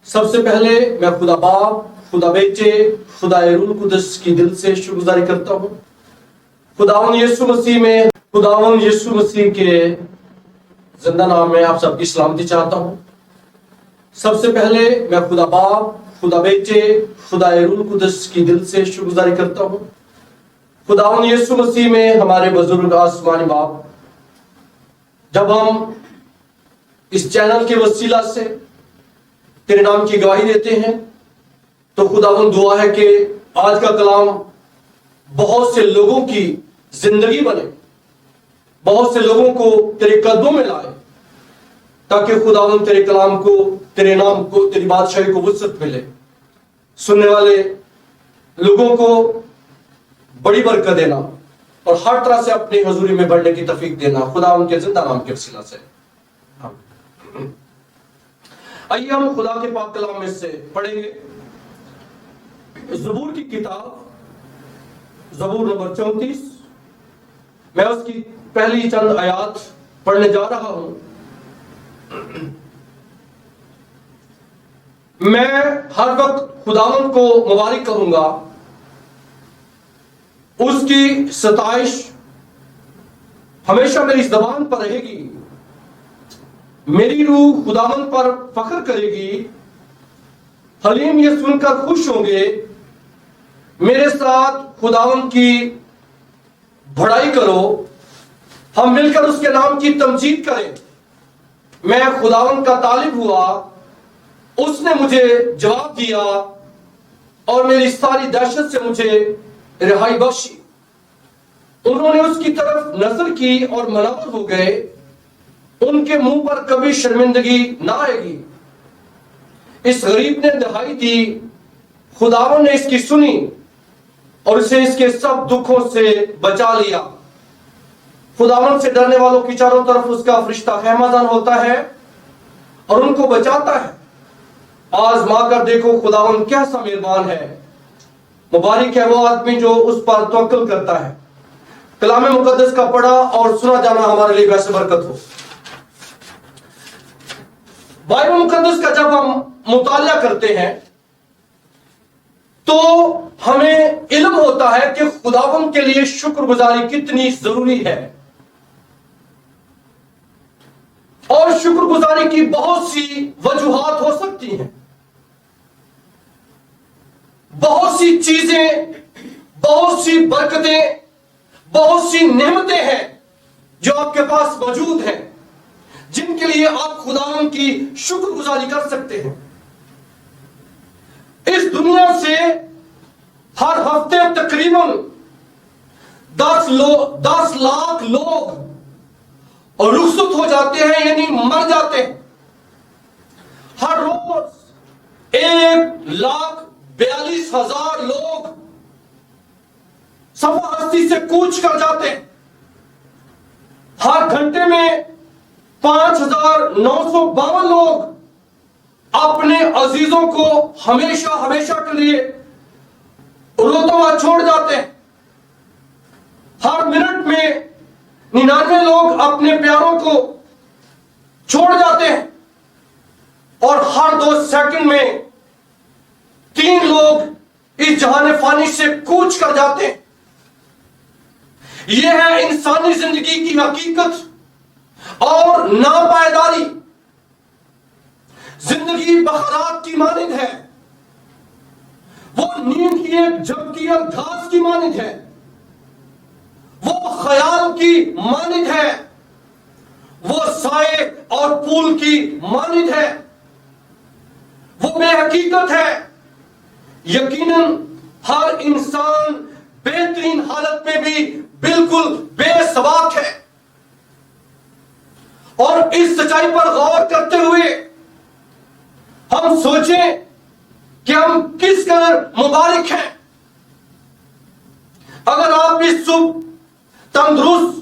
سب سے پہلے میں خدا باپ، خدا بیٹے، خدا روح القدس کی دل سے شکر گزاری کرتا ہوں۔ خداوند یسوع مسیح کے زندہ نام میں آپ سب کی سلامتی چاہتا ہوں۔ سب سے پہلے میں خدا باپ، خدا بیٹے، خدا روح القدس کی دل سے شکر گزاری کرتا ہوں۔ خداوند یسوع مسیح میں ہمارے بزرگ آسمانی باپ، جب ہم اس چینل کے وسیلہ سے تیرے نام کی گواہی دیتے ہیں تو خداوند دعا ہے کہ آج کا کلام بہت سے لوگوں کی زندگی بنے، بہت سے لوگوں کو تیرے قدموں میں لائے، تاکہ خداوند تیرے کلام کو، تیرے نام کو، تیری بادشاہی کو وسعت ملے، سننے والے لوگوں کو بڑی برکت دینا اور ہر طرح سے اپنی حضوری میں بڑھنے کی توفیق دینا، خداوند کے زندہ نام کے وسیلہ سے۔ آئیے ہم خدا کے پاک کلام میں سے پڑھیں گے زبور کی کتاب، زبور نمبر 34۔ میں اس کی پہلی چند آیات پڑھنے جا رہا ہوں۔ میں ہر وقت خداوند کو مبارک کروں گا، اس کی ستائش ہمیشہ میری زبان پر رہے گی، میری روح خداوند پر فخر کرے گی۔ حلیم یہ سن کر خوش ہوں گے، میرے ساتھ خداوند کی بڑائی کرو، ہم مل کر اس کے نام کی تمجید کریں۔ میں خداوند کا طالب ہوا، اس نے مجھے جواب دیا اور میری ساری دہشت سے مجھے رہائی بخشی۔ انہوں نے اس کی طرف نظر کی اور منور ہو گئے، ان کے منہ پر کبھی شرمندگی نہ آئے گی۔ اس غریب نے دہائی دی، خداوند نے اس کی سنی اور اسے اس کے سب دکھوں سے بچا لیا۔ خداوند سے ڈرنے والوں کی چاروں طرف اس کا فرشتہ خیمہ ہوتا ہے اور ان کو بچاتا ہے۔ آزما کر دیکھو خداوند کیسا مہربان ہے، مبارک ہے وہ آدمی جو اس پر توکل کرتا ہے۔ کلام مقدس کا پڑھا اور سنا جانا ہمارے لیے ویسے برکت ہو۔ بائبل مقدس کا جب ہم مطالعہ کرتے ہیں تو ہمیں علم ہوتا ہے کہ خداوند کے لیے شکر گزاری کتنی ضروری ہے، اور شکر گزاری کی بہت سی وجوہات ہو سکتی ہیں۔ بہت سی چیزیں، بہت سی برکتیں، بہت سی نعمتیں ہیں جو آپ کے پاس موجود ہیں، جن کے لیے آپ خداوند کی شکر گزاری کر سکتے ہیں۔ اس دنیا سے ہر ہفتے تقریباً 10 لاکھ لوگ رخصت ہو جاتے ہیں، یعنی مر جاتے ہیں۔ ہر روز 1,42,000 لوگ سفر ہستی سے کوچ کر جاتے ہیں۔ ہر گھنٹے میں 5,952 لوگ اپنے عزیزوں کو ہمیشہ کے لیے روتا ہوا چھوڑ جاتے ہیں۔ ہر منٹ میں 99 لوگ اپنے پیاروں کو چھوڑ جاتے ہیں، اور ہر 2 سیکنڈ میں 3 لوگ اس جہان فانی سے کوچ کر جاتے ہیں۔ یہ ہے انسانی زندگی کی حقیقت اور ناپائیداری۔ زندگی بخارات کی مانند ہے، وہ نیند کی ایک جھپکی اور گھاس کی مانند ہے، وہ خیال کی مانند ہے، وہ سائے اور پھول کی مانند ہے، وہ بے حقیقت ہے۔ یقیناً ہر انسان بہترین حالت میں بھی بالکل بے ثبات ہے، اور اس سچائی پر غور کرتے ہوئے ہم سوچیں کہ ہم کس قدر مبارک ہیں۔ اگر آپ اس صبح تندرست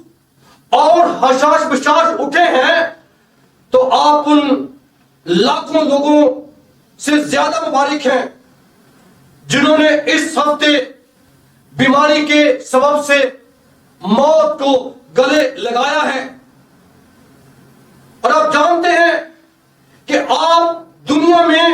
اور حشاش بشاش اٹھے ہیں تو آپ ان لاکھوں لوگوں سے زیادہ مبارک ہیں جنہوں نے اس ہفتے بیماری کے سبب سے موت کو گلے لگایا ہے۔ اور آپ جانتے ہیں کہ آپ دنیا میں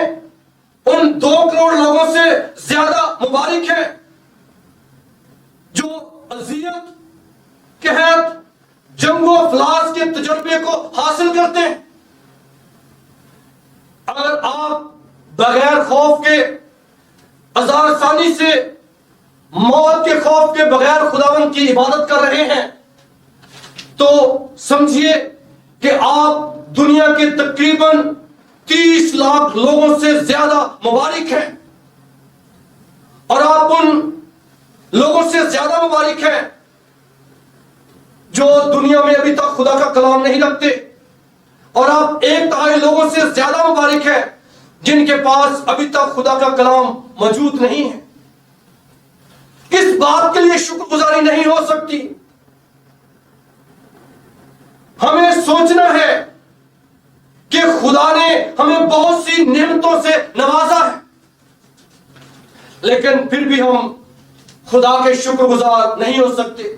کے تجربے کو حاصل کرتے ہیں. اگر آپ بغیر خوف کے ہزار ثانی سے موت کے خوف کے بغیر خداوند کی عبادت کر رہے ہیں تو سمجھیے کہ آپ دنیا کے تقریباً 30 لاکھ لوگوں سے زیادہ مبارک ہیں، اور آپ ان لوگوں سے زیادہ مبارک ہیں جو دنیا میں ابھی تک خدا کا کلام نہیں رکھتے، اور آپ 1/3 لوگوں سے زیادہ مبارک ہیں جن کے پاس ابھی تک خدا کا کلام موجود نہیں ہے. کس بات کے لیے شکر گزاری نہیں ہو سکتی؟ ہمیں سوچنا ہے کہ خدا نے ہمیں بہت سی نعمتوں سے نوازا ہے، لیکن پھر بھی ہم خدا کے شکر گزار نہیں ہو سکتے.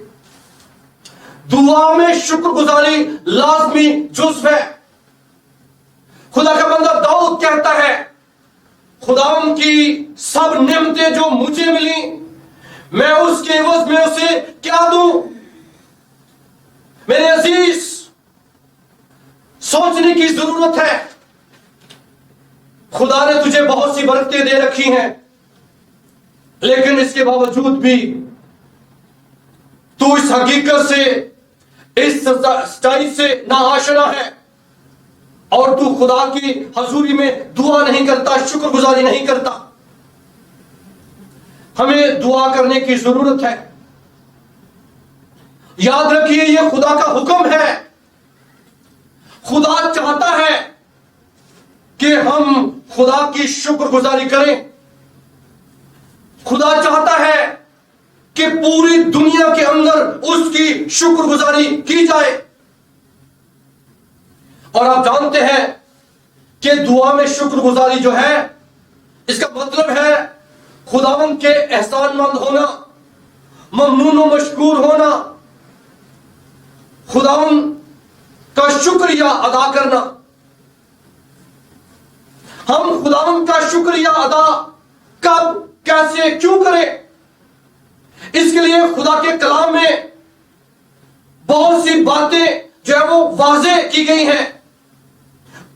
دعا میں شکر گزاری لازمی جزو ہے. خدا کا بندہ داؤد کہتا ہے خداوند کی سب نعمتیں جو مجھے ملی میں اس کے عوض میں اسے کیا دوں؟ میرے عزیز، سوچنے کی ضرورت ہے. خدا نے تجھے بہت سی برکتیں دے رکھی ہیں، لیکن اس کے باوجود بھی تو اس حقیقت سے، اس سچائی سے ناآشنا ہے، اور تو خدا کی حضوری میں دعا نہیں کرتا، شکر گزاری نہیں کرتا. ہمیں دعا کرنے کی ضرورت ہے. یاد رکھیے یہ خدا کا حکم ہے. خدا چاہتا ہے کہ ہم خدا کی شکر گزاری کریں. خدا چاہتا ہے کہ پوری دنیا کے اندر اس کی شکر گزاری کی جائے. اور آپ جانتے ہیں کہ دعا میں شکر گزاری جو ہے اس کا مطلب ہے خداوند کے احسان مند ہونا، ممنون و مشکور ہونا، خداوند کا شکریہ ادا کرنا. ہم خداوند کا شکریہ ادا کب، کیسے، کیوں کریں؟ اس کے لیے خدا کے کلام میں بہت سی باتیں جو ہے وہ واضح کی گئی ہیں.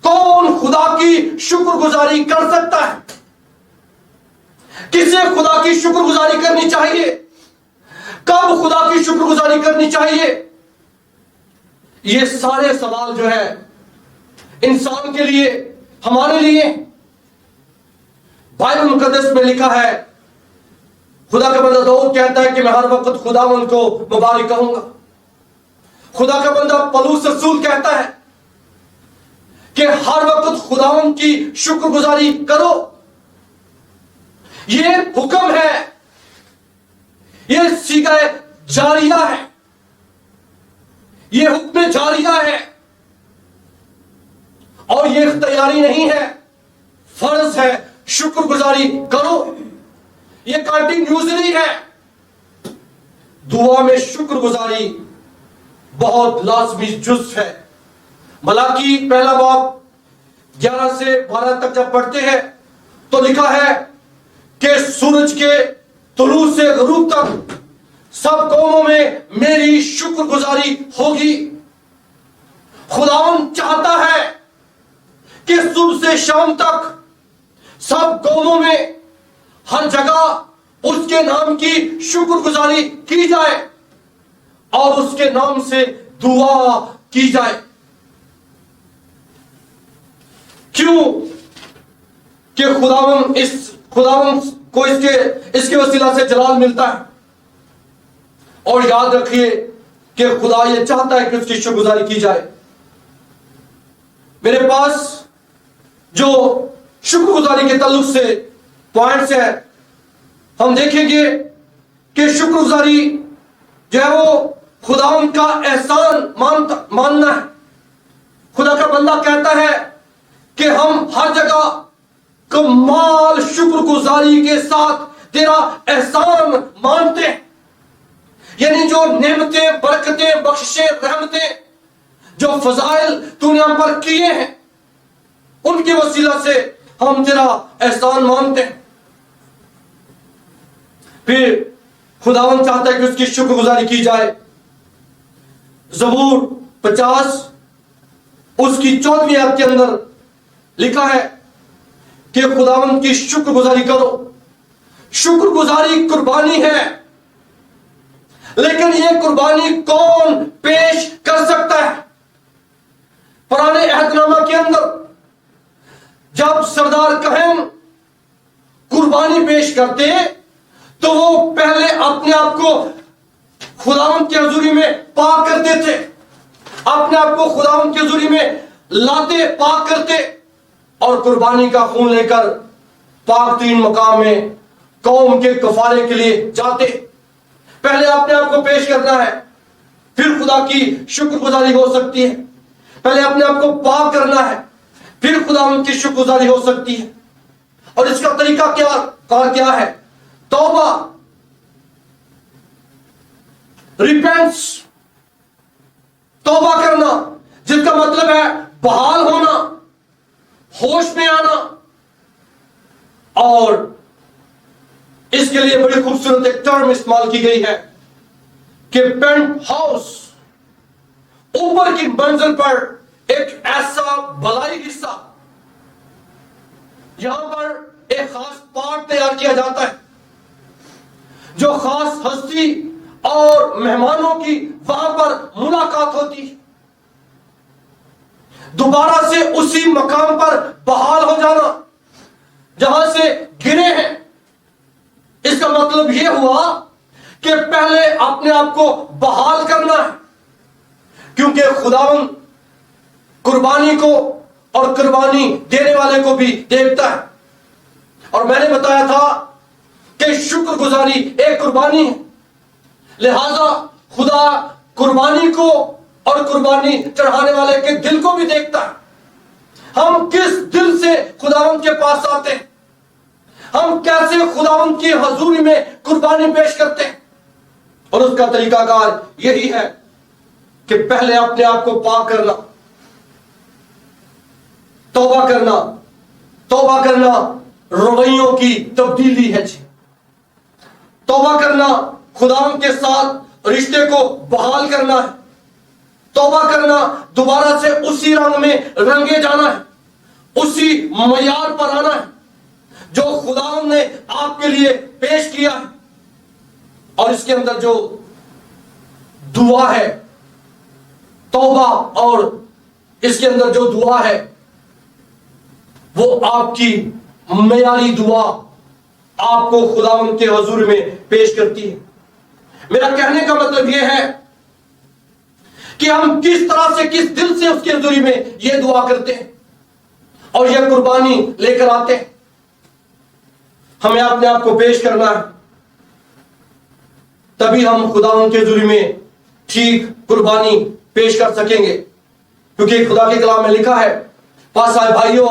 کون خدا کی شکر گزاری کر سکتا ہے؟ کسے خدا کی شکر گزاری کرنی چاہیے؟ کب خدا کی شکر گزاری کرنی چاہیے؟ یہ سارے سوال جو ہے انسان کے لیے، ہمارے لیے، بائبل مقدس میں لکھا ہے. خدا کا بندہ داؤد کہتا ہے کہ میں ہر وقت خداوند کو مبارک کہوں گا. خدا کا بندہ پولس رسول کہتا ہے کہ ہر وقت خداوند کی شکر گزاری کرو. یہ حکم ہے، یہ صیغہ جاریہ ہے، یہ حکم جاریہ ہے، اور یہ اختیاری نہیں ہے، فرض ہے. شکر گزاری کرو، یہ کنٹینیوسلی ہے. دعا میں شکر گزاری بہت لازمی جزو ہے. ملاکی پہلا باب 11 سے 12 تک جب پڑھتے ہیں تو لکھا ہے کہ سورج کے طلوع سے غروب تک سب قوموں میں میری شکر گزاری ہوگی. خداوند چاہتا ہے کہ صبح سے شام تک سب قوموں میں ہر جگہ اس کے نام کی شکر گزاری کی جائے اور اس کے نام سے دعا کی جائے. کیوں؟ کہ خداوند کو اس کے وسیلہ سے جلال ملتا ہے. اور یاد رکھیے کہ خدا یہ چاہتا ہے کہ اس کی شکر گزاری کی جائے. میرے پاس جو شکر گزاری کے تعلق سے پوائنٹس ہے، ہم دیکھیں گے کہ شکر گزاری جو ہے وہ خداوند کا احسان ماننا ہے. خدا کا بندہ کہتا ہے کہ ہم ہر جگہ کمال شکر گزاری کے ساتھ تیرا احسان مانتے ہیں. یعنی جو نعمتیں، برکتیں، بخشیں، رحمتیں، جو فضائل تو نے ہم پر کیے ہیں، ان کے وسیلہ سے ہم تیرا احسان مانتے ہیں. پھر خداوند چاہتا ہے کہ اس کی شکر گزاری کی جائے. زبور 50 اس کی 14ویں آیت کے اندر لکھا ہے کہ خداوند کی شکر گزاری کرو. شکر گزاری قربانی ہے، لیکن یہ قربانی کون پیش کر سکتا ہے؟ پرانے عہد نامہ کے اندر جب سردار کہن قربانی پیش کرتے تو وہ پہلے اپنے آپ کو خداوند کی حضوری میں پاک کرتے تھے، اپنے آپ کو خداوند کی حضوری میں لاتے، پاک کرتے، اور قربانی کا خون لے کر پاک ترین مقام میں قوم کے کفارے کے لیے جاتے. پہلے اپنے آپ کو پیش کرنا ہے، پھر خدا کی شکر گزاری ہو سکتی ہے. پہلے اپنے آپ کو پاک کرنا ہے، پھر خداوند کی شکر گزاری ہو سکتی ہے. اور اس کا طریقہ کیا ہے؟ توبہ، ریپینٹس، توبہ کرنا، جس کا مطلب ہے بحال ہونا، ہوش میں آنا. اور اس کے لیے بڑی خوبصورت ایک ٹرم استعمال کی گئی ہے کہ پینٹ ہاؤس، اوپر کی منزل پر ایک ایسا بلائی حصہ، یہاں پر ایک خاص پارٹ تیار کیا جاتا ہے جو خاص ہستی اور مہمانوں کی وہاں پر ملاقات ہوتی ہے. دوبارہ سے اسی مقام پر بحال ہو جانا جہاں سے گرے ہیں. اس کا مطلب یہ ہوا کہ پہلے اپنے آپ کو بحال کرنا ہے، کیونکہ خداوند قربانی کو اور قربانی دینے والے کو بھی دیکھتا ہے. اور میں نے بتایا تھا کہ شکر گزاری ایک قربانی ہے، لہذا خدا قربانی کو اور قربانی چڑھانے والے کے دل کو بھی دیکھتا ہے. ہم کس دل سے خداوند کے پاس آتے ہیں، ہم کیسے خداوند کی حضوری میں قربانی پیش کرتے ہیں. اور اس کا طریقہ کار یہی ہے کہ پہلے اپنے آپ کو پاک کرنا، توبہ کرنا. توبہ کرنا رویوں کی تبدیلی ہے جی. توبہ کرنا خداوند کے ساتھ رشتے کو بحال کرنا ہے. توبہ کرنا دوبارہ سے اسی رنگ میں رنگے جانا ہے، اسی معیار پر آنا ہے جو خداوند نے آپ کے لیے پیش کیا ہے. اور اس کے اندر جو دعا ہے توبہ، اور اس کے اندر جو دعا ہے وہ آپ کی معیاری دعا آپ کو خداوند کے حضور میں پیش کرتی ہے. میرا کہنے کا مطلب یہ ہے کہ ہم کس طرح سے، کس دل سے اس کی حضوری میں یہ دعا کرتے ہیں اور یہ قربانی لے کر آتے ہیں. ہمیں اپنے آپ کو پیش کرنا ہے، تبھی ہم خداوند کے حضوری میں ٹھیک قربانی پیش کر سکیں گے. کیونکہ خدا کے کلام میں لکھا ہے، پاس آئے بھائیوں،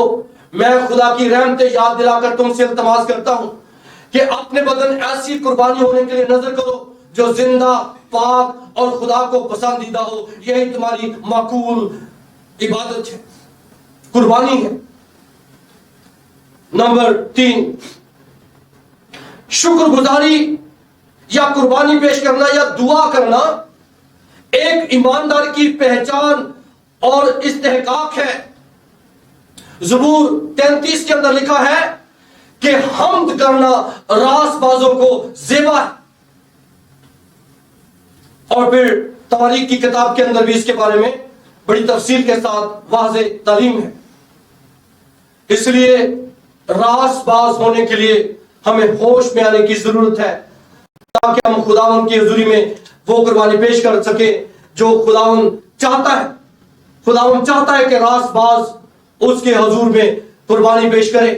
میں خدا کی رحمتیں یاد دلا کر تم سے التماس کرتا ہوں کہ اپنے بدن ایسی قربانی ہونے کے لیے نظر کرو جو زندہ، پاک اور خدا کو پسندیدہ ہو. یہی تمہاری معقول عبادت ہے، قربانی ہے. نمبر 3، شکر گزاری یا قربانی پیش کرنا یا دعا کرنا ایک ایماندار کی پہچان اور استحقاق ہے. زبور 33 کے اندر لکھا ہے کہ حمد کرنا راست بازوں کو زیبا ہے. اور پھر تواریخ کی کتاب کے اندر بھی اس کے بارے میں بڑی تفصیل کے ساتھ واضح تعلیم ہے. اس لیے راست باز ہونے کے لیے ہمیں ہوش میں آنے کی ضرورت ہے تاکہ ہم خداوند کی حضوری میں وہ قربانی پیش کر سکیں جو خداوند چاہتا ہے. خداوند چاہتا ہے کہ راست باز اس کے حضور میں قربانی پیش کرے.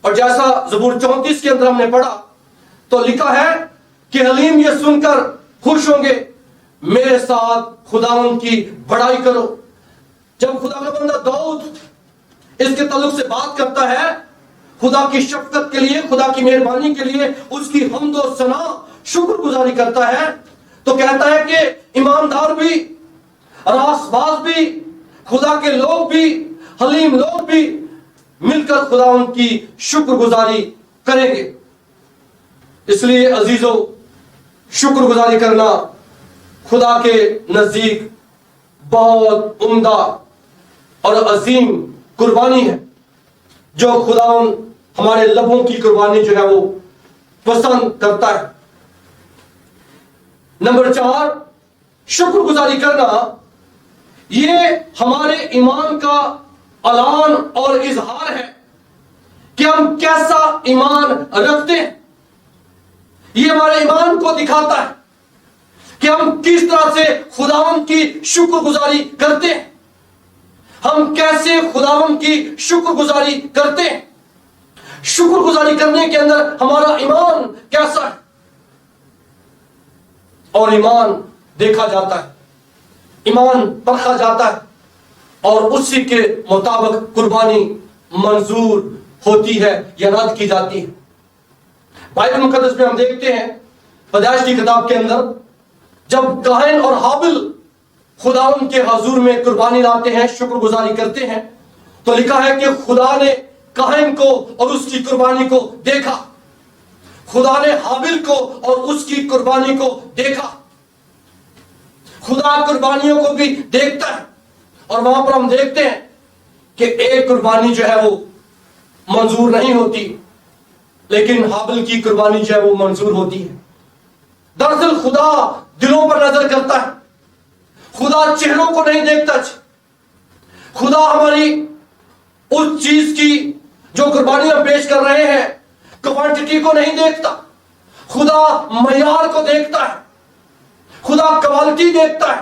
اور جیسا زبور 34 کے اندر ہم نے پڑھا تو لکھا ہے کہ حلیم یہ سن کر خوش ہوں گے، میرے ساتھ خداوند کی بڑائی کرو. جب خدا کا بندہ داؤد اس کے تعلق سے بات کرتا ہے، خدا کی شفقت کے لیے، خدا کی مہربانی کے لیے اس کی حمد و ثنا، شکر گزاری کرتا ہے، تو کہتا ہے کہ ایماندار بھی، راست باز بھی، خدا کے لوگ بھی، حلیم لوگ بھی مل کر خداوند کی شکر گزاری کریں گے. اس لیے عزیزو، شکر گزاری کرنا خدا کے نزدیک بہت عمدہ اور عظیم قربانی ہے جو خداوند ہمارے لبوں کی قربانی جو ہے وہ پسند کرتا ہے۔ نمبر 4، شکر گزاری کرنا یہ ہمارے ایمان کا اعلان اور اظہار ہے کہ ہم کیسا ایمان رکھتے ہیں۔ یہ ہمارے ایمان کو دکھاتا ہے کہ ہم کس طرح سے خداوند کی شکر گزاری کرتے ہیں، ہم کیسے خداوند کی شکر گزاری کرتے ہیں، شکر گزاری کرنے کے اندر ہمارا ایمان کیسا ہے۔ اور ایمان دیکھا جاتا ہے، ایمان پرکھا جاتا ہے، اور اسی کے مطابق قربانی منظور ہوتی ہے یا رد کی جاتی ہے۔ بائبل مقدس میں ہم دیکھتے ہیں پیدائش کی کتاب کے اندر جب قائن اور حابل خداوند کے حضور میں قربانی لاتے ہیں، شکر گزاری کرتے ہیں، تو لکھا ہے کہ خدا نے قائن کو اور اس کی قربانی کو دیکھا، خدا نے حابل کو اور اس کی قربانی کو دیکھا۔ خدا قربانیوں کو بھی دیکھتا ہے، اور وہاں پر ہم دیکھتے ہیں کہ ایک قربانی جو ہے وہ منظور نہیں ہوتی، لیکن حابل کی قربانی جو ہے وہ منظور ہوتی ہے۔ دراصل خدا دلوں پر نظر کرتا ہے، خدا چہروں کو نہیں دیکھتا۔ خدا ہماری اس چیز کی جو قربانی ہم پیش کر رہے ہیں کوانٹٹی کو نہیں دیکھتا، خدا معیار کو دیکھتا ہے، خدا کوالٹی دیکھتا ہے۔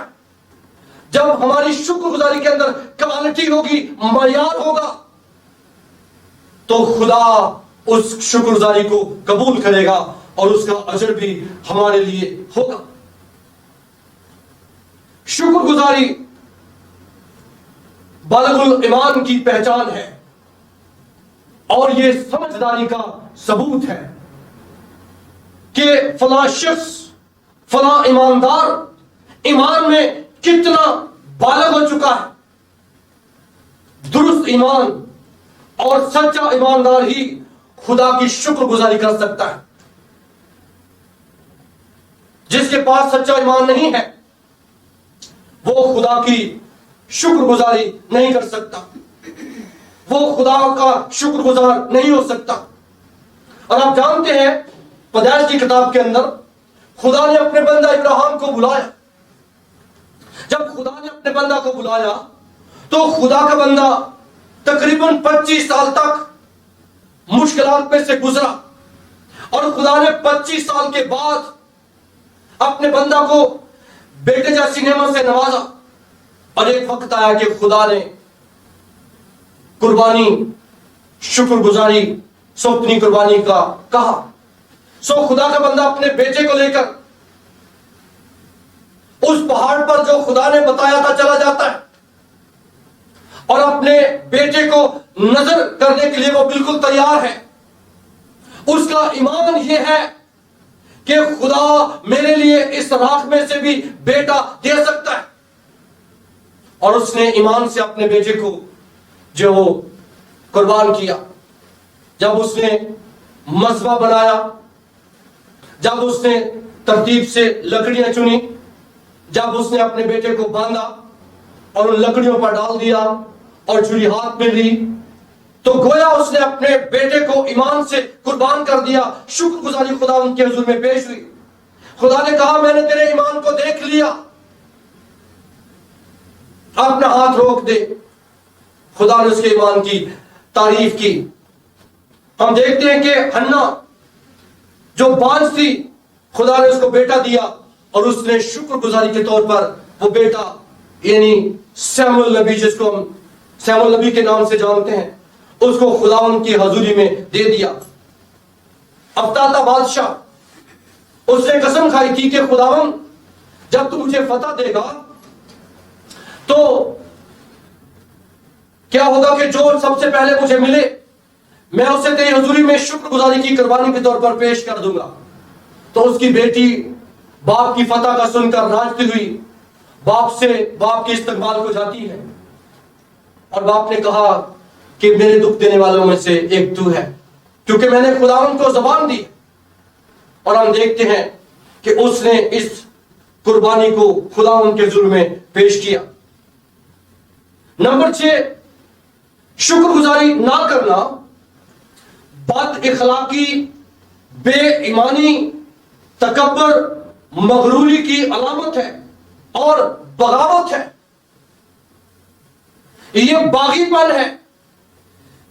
جب ہماری شکر گزاری کے اندر کوالٹی ہوگی، معیار ہوگا، تو خدا اس شکر گزاری کو قبول کرے گا اور اس کا اجر بھی ہمارے لیے ہوگا۔ شکر گزاری بالغ الایمان کی پہچان ہے، اور یہ سمجھداری کا ثبوت ہے کہ فلاں شخص، فلاں ایماندار ایمان میں کتنا بالغ ہو چکا ہے۔ درست ایمان اور سچا ایماندار ہی خدا کی شکر گزاری کر سکتا ہے۔ جس کے پاس سچا ایمان نہیں ہے وہ خدا کی شکر گزاری نہیں کر سکتا، وہ خدا کا شکر گزار نہیں ہو سکتا۔ اور آپ جانتے ہیں پیدائش کی کتاب کے اندر خدا نے اپنے بندہ ابراہیم کو بلایا۔ جب خدا نے اپنے بندہ کو بلایا تو خدا کا بندہ تقریباً 25 سال تک مشکلات میں سے گزرا، اور خدا نے 25 سال کے بعد اپنے بندہ کو بیٹے جیسی نعمت سے نوازا، اور ایک وقت آیا کہ خدا نے قربانی، شکر گزاری، اپنی قربانی کا کہا۔ سو خدا کا بندہ اپنے بیٹے کو لے کر اس پہاڑ پر جو خدا نے بتایا تھا چلا جاتا ہے، اور اپنے بیٹے کو نظر کرنے کے لیے وہ بالکل تیار ہے۔ اس کا ایمان یہ ہے کہ خدا میرے لیے اس راکھ میں سے بھی بیٹا دے سکتا ہے، اور اس نے ایمان سے اپنے بیٹے کو جو قربان کیا۔ جب اس نے مذبح بنایا، جب اس نے ترتیب سے لکڑیاں چنی، جب اس نے اپنے بیٹے کو باندھا اور ان لکڑیوں پر ڈال دیا اور چھری ہاتھ میں لی، تو گویا اس نے اپنے بیٹے کو ایمان سے قربان کر دیا۔ شکر گزاری خدا ان کے حضور میں پیش ہوئی۔ خدا نے کہا میں نے تیرے ایمان کو دیکھ لیا، اپنا ہاتھ روک دے۔ خدا نے اس کے ایمان کی تعریف کی۔ ہم دیکھتے ہیں کہ ہنا جو بانج تھی، خدا نے اس کو بیٹا دیا، اور اس نے شکر گزاری کے طور پر وہ بیٹا یعنی سیموئیل نبی، جس کو ہم سیموئیل نبی کے نام سے جانتے ہیں، اس کو خداوند کی حضوری میں دے دیا۔ افتاتا بادشاہ، اس نے قسم کھائی تھی کہ خداوند جب تو مجھے فتح دے گا تو کیا ہوگا کہ جو سب سے پہلے مجھے ملے میں اسے تیری حضوری میں شکر گزاری کی قربانی کے طور پر پیش کر دوں گا۔ تو اس کی بیٹی باپ کی فتح کا سن کر ناچتی ہوئی باپ کے استقبال کو جاتی ہے، اور باپ نے کہا کہ میرے دکھ دینے والوں میں سے ایک تو ہے، کیونکہ میں نے خداوند کو زبان دی۔ اور ہم دیکھتے ہیں کہ اس نے اس قربانی کو خداوند کے حضور میں پیش کیا۔ نمبر 6، شکر گزاری نہ کرنا بد اخلاقی، بے ایمانی، تکبر، مغروری کی علامت ہے اور بغاوت ہے. یہ باغی پن ہے،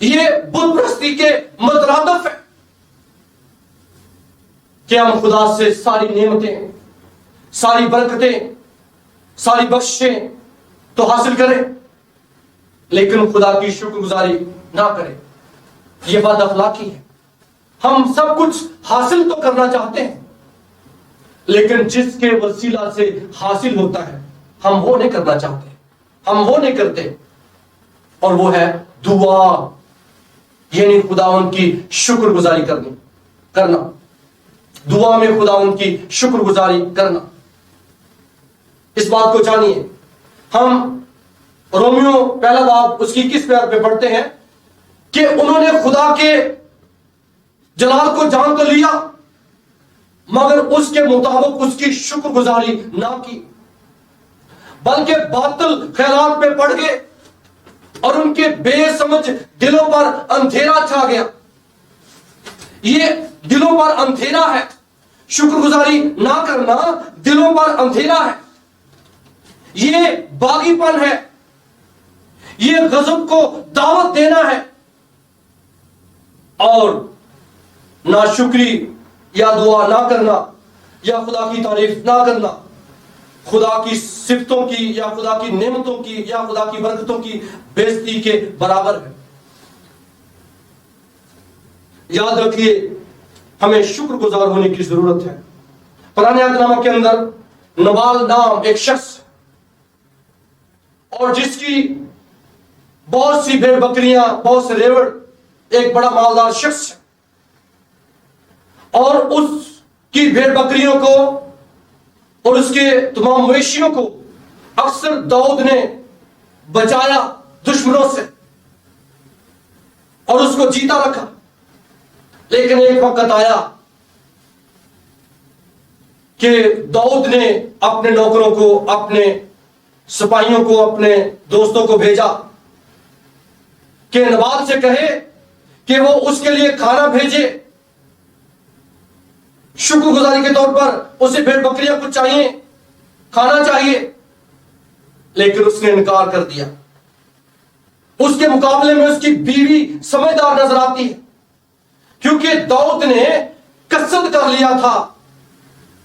یہ بت پرستی کے مترادف ہے کہ ہم خدا سے ساری نعمتیں، ساری برکتیں، ساری بخشیں تو حاصل کریں لیکن خدا کی شکر گزاری نہ کریں. یہ بد اخلاقی ہے. ہم سب کچھ حاصل تو کرنا چاہتے ہیں لیکن جس کے وسیلہ سے حاصل ہوتا ہے ہم وہ نہیں کرنا چاہتے، ہم وہ نہیں کرتے، اور وہ ہے دعا، یعنی خداوند کی شکر گزاری کرنا. دعا میں خداوند کی شکر گزاری کرنا. اس بات کو جانیے. ہم رومیو پہلا باب اس کی 21 پہ پڑھتے ہیں کہ انہوں نے خدا کے جلال کو جان تو لیا مگر اس کے مطابق اس کی شکر گزاری نہ کی، بلکہ باطل خیالات میں پڑ گئے اور ان کے بے سمجھ دلوں پر اندھیرا چھا گیا. یہ دلوں پر اندھیرا ہے. شکر گزاری نہ کرنا دلوں پر اندھیرا ہے. یہ باغی پن ہے. یہ غضب کو دعوت دینا ہے. اور ناشکری یا دعا نہ کرنا یا خدا کی تعریف نہ کرنا خدا کی صفتوں کی یا خدا کی نعمتوں کی یا خدا کی برکتوں کی بے عزتی کے برابر ہے. یاد رکھیے ہمیں شکر گزار ہونے کی ضرورت ہے. پرانے عہد نامہ کے اندر نبال نام ایک شخص اور جس کی بہت سی بھیڑ بکریاں، بہت سے ریوڑ، ایک بڑا مالدار شخص ہے اور اس کی بھیڑ بکریوں کو اور اس کے تمام مویشیوں کو اکثر داؤد نے بچایا دشمنوں سے اور اس کو جیتا رکھا. لیکن ایک وقت آیا کہ داؤد نے اپنے نوکروں کو، اپنے سپاہیوں کو، اپنے دوستوں کو بھیجا کہ نبال سے کہے کہ وہ اس کے لیے کھانا بھیجے. شکر گزاری کے طور پر اسے بھیڑ بکریاں کچھ چاہیے، کھانا چاہیے، لیکن اس نے انکار کر دیا. اس کے مقابلے میں اس کی بیوی سمجھدار نظر آتی ہے کیونکہ داؤد نے قصد کر لیا تھا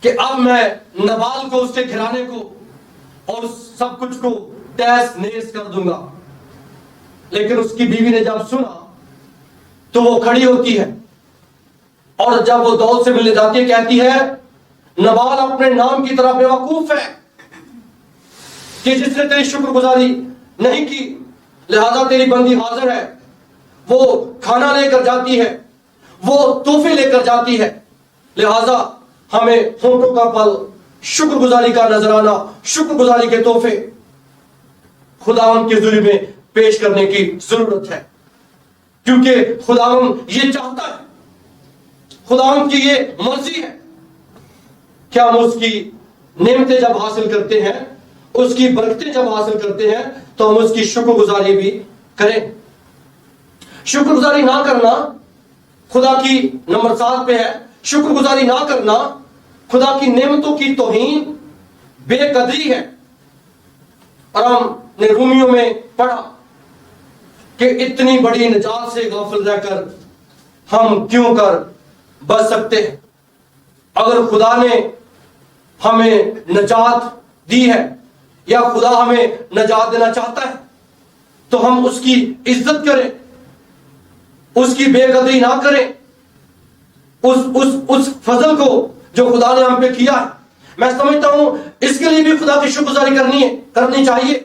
کہ اب میں نبال کو، اس کے گھرانے کو اور سب کچھ کو تیس نیز کر دوں گا. لیکن اس کی بیوی نے جب سنا تو وہ کھڑی ہوتی ہے اور جب وہ داؤد سے ملنے جاتی ہے کہتی ہے نبال اپنے نام کی طرح بے وقوف ہے کہ جس نے تیری شکر گزاری نہیں کی، لہذا تیری بندی حاضر ہے. وہ کھانا لے کر جاتی ہے، وہ تحفے لے کر جاتی ہے، لہذا ہمیں ہونٹوں کا پل، شکر گزاری کا نذرانہ، شکر گزاری کے تحفے خداوند کے حضور میں پیش کرنے کی ضرورت ہے کیونکہ خداوند یہ چاہتا ہے، خداوند کی یہ مرضی ہے کہ ہم اس کی نعمتیں جب حاصل کرتے ہیں، اس کی برکتیں جب حاصل کرتے ہیں تو ہم اس کی شکر گزاری بھی کریں. شکر گزاری نہ کرنا خدا کی نمبر 7 پہ ہے. شکر گزاری نہ کرنا خدا کی نعمتوں کی توہین، بے قدری ہے. اور ہم نے رومیوں میں پڑھا کہ اتنی بڑی نجات سے غافل رہ کر ہم کیوں کر بچ سکتے ہیں. اگر خدا نے ہمیں نجات دی ہے یا خدا ہمیں نجات دینا چاہتا ہے تو ہم اس کی عزت کریں، اس کی بے قدری نہ کریں. اس فضل کو جو خدا نے ہم پہ کیا ہے، میں سمجھتا ہوں اس کے لیے بھی خدا کی شکر گزاری کرنی چاہیے.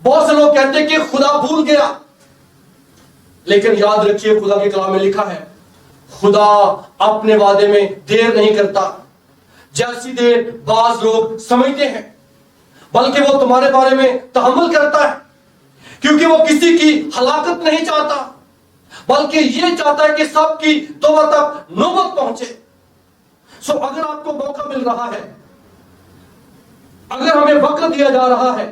بہت سے لوگ کہتے ہیں کہ خدا بھول گیا، لیکن یاد رکھیے خدا کے کلام میں لکھا ہے خدا اپنے وعدے میں دیر نہیں کرتا جیسی دیر بعض لوگ سمجھتے ہیں، بلکہ وہ تمہارے بارے میں تحمل کرتا ہے کیونکہ وہ کسی کی ہلاکت نہیں چاہتا بلکہ یہ چاہتا ہے کہ سب کی توبہ تک نوبت پہنچے. سو اگر آپ کو موقع مل رہا ہے، اگر ہمیں وقت دیا جا رہا ہے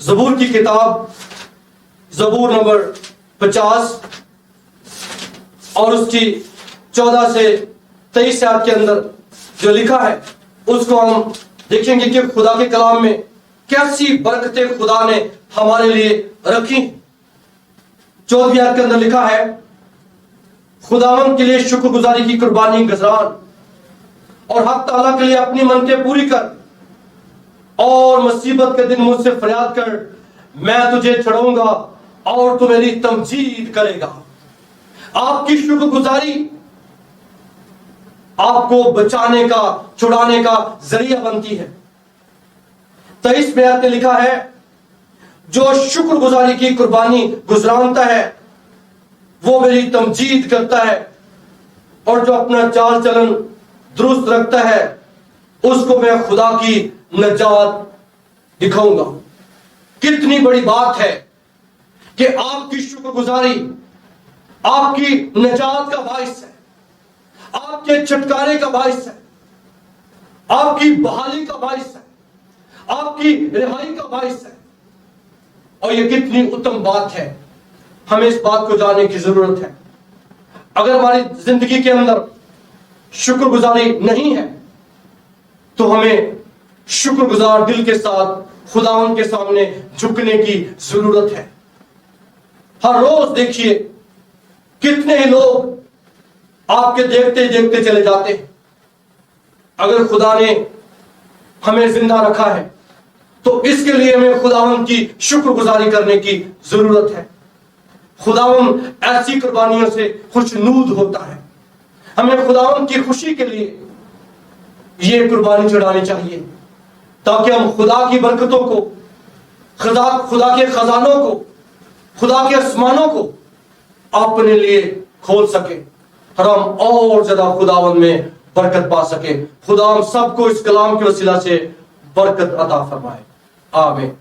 زبور کی کتاب زبور نمبر 50 اور اس کی 14 سے 23 آیت کے اندر جو لکھا ہے اس کو ہم دیکھیں گے کہ خدا کے کلام میں کیسی برکتیں خدا نے ہمارے لیے رکھی. 14 آیت کے اندر لکھا ہے خداوند کے لیے شکر گزاری کی قربانی گزران اور حق تعالیٰ کے لیے اپنی منتیں پوری کر اور مصیبت کے دن مجھ سے فریاد کر، میں تجھے چھڑاؤں گا اور تو میری تمجید کرے گا. آپ کی شکر گزاری آپ کو بچانے کا، چھڑانے کا ذریعہ بنتی ہے. 23 میں آیت میں لکھا ہے جو شکر گزاری کی قربانی گزرانتا ہے وہ میری تمجید کرتا ہے، اور جو اپنا چال چلن درست رکھتا ہے اس کو میں خدا کی نجات دکھاؤں گا. کتنی بڑی بات ہے کہ آپ کی شکر گزاری آپ کی نجات کا باعث ہے، آپ کے چھٹکارے کا باعث ہے، آپ کی بحالی کا باعث ہے، آپ کی رہائی کا باعث ہے. اور یہ کتنی اتم بات ہے، ہمیں اس بات کو جاننے کی ضرورت ہے. اگر ہماری زندگی کے اندر شکر گزاری نہیں ہے تو ہمیں شکر گزار دل کے ساتھ خداوند کے سامنے جھکنے کی ضرورت ہے. ہر روز دیکھیے کتنے ہی لوگ آپ کے دیکھتے دیکھتے چلے جاتے ہیں. اگر خدا نے ہمیں زندہ رکھا ہے تو اس کے لیے ہمیں خداوند کی شکر گزاری کرنے کی ضرورت ہے. خداوند ایسی قربانیوں سے خوشنود ہوتا ہے. ہمیں خداوند کی خوشی کے لیے یہ قربانی چڑھانی چاہیے تاکہ ہم خدا کی برکتوں کو، خدا کے خزانوں کو، خدا کے آسمانوں کو اپنے لیے کھول سکیں اور ہم اور زیادہ خداوند میں برکت پا سکیں. خدا ہم سب کو اس کلام کے وسیلہ سے برکت عطا فرمائے. آمین.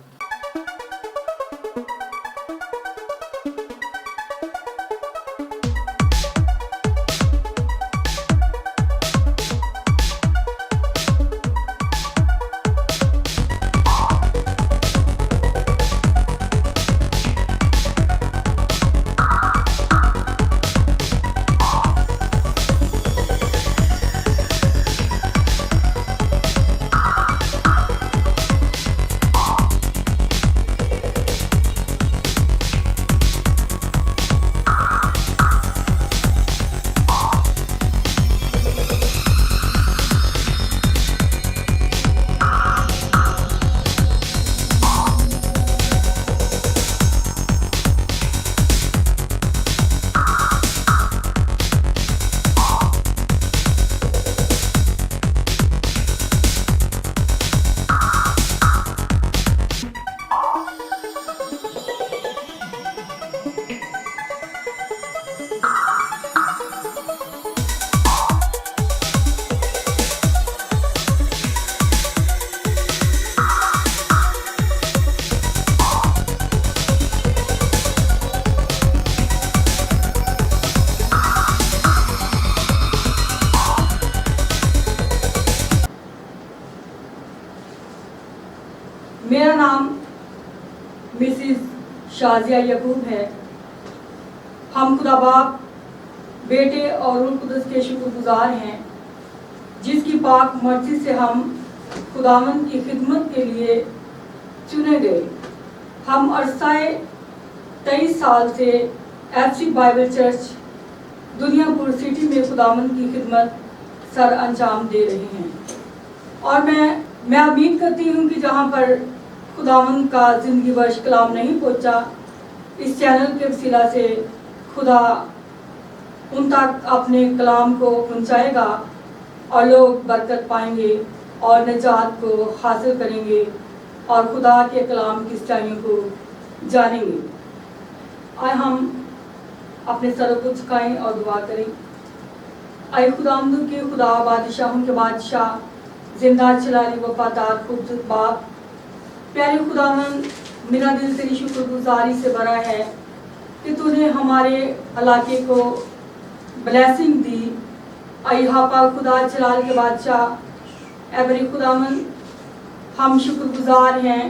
میرا نام مسز شازیہ یعقوب ہے. ہم خدا باپ، بیٹے اور روح القدس کے شکر گزار ہیں جس کی پاک مرضی سے ہم خداوند کی خدمت کے لیے چنے گئے. ہم عرصہ 23 سال سے ایف سی بائبل چرچ دنیا پور سٹی میں خداوند کی خدمت سر انجام دے رہے ہیں، اور میں امید کرتی ہوں کہ جہاں پر خداوند کا زندگی بخش کلام نہیں پہنچا، اس چینل کے وسیلہ سے خدا ان تک اپنے کلام کو پہنچائے گا اور لوگ برکت پائیں گے اور نجات کو حاصل کریں گے اور خدا کے کلام کی سچائیوں کو جانیں گے. آئے ہم اپنے سروں کو جھکائیں اور دعا کریں. اے خداوند کے خدا، بادشاہوں کے بادشاہ، زندہ چلانے وفادار خوبصورت باپ، پیارے خداوند، میرا دل تیری شکر گزاری سے بھرا ہے کہ تو نے ہمارے علاقے کو بلیسنگ دی. اے پاک خدا جلال کے بادشاہ، اے بڑے خداوند، ہم شکر گزار ہیں